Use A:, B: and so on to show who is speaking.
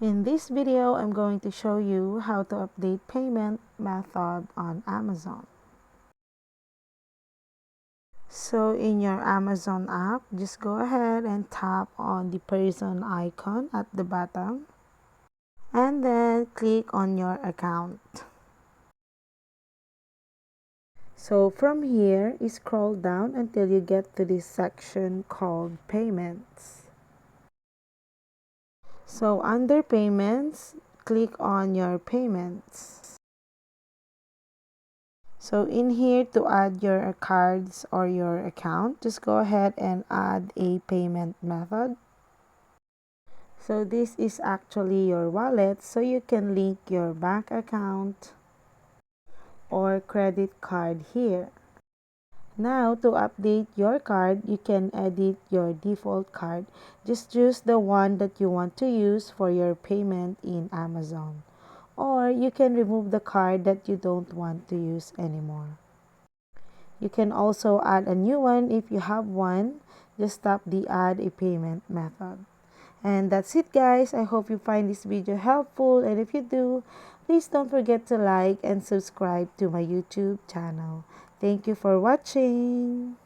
A: In this video, I'm going to show you how to update payment method on Amazon. So in your Amazon app, just go ahead and tap on the person icon at the bottom and then click on your account. So from here, scroll down until you get to this section called Payments. So under Payments, click on your Payments. So in here, to add your cards or your account, just go ahead and add a payment method. So this is actually your wallet, so you can link your bank account or credit card here. Now, to update your card, you can edit your default card. Just choose the one that you want to use for your payment in Amazon. Or you can remove the card that you don't want to use anymore. You can also add a new one if you have one. Just tap the add a payment method. And that's it, guys. I hope you find this video helpful, and if you do, please don't forget to like and subscribe to my YouTube channel. Thank you for watching.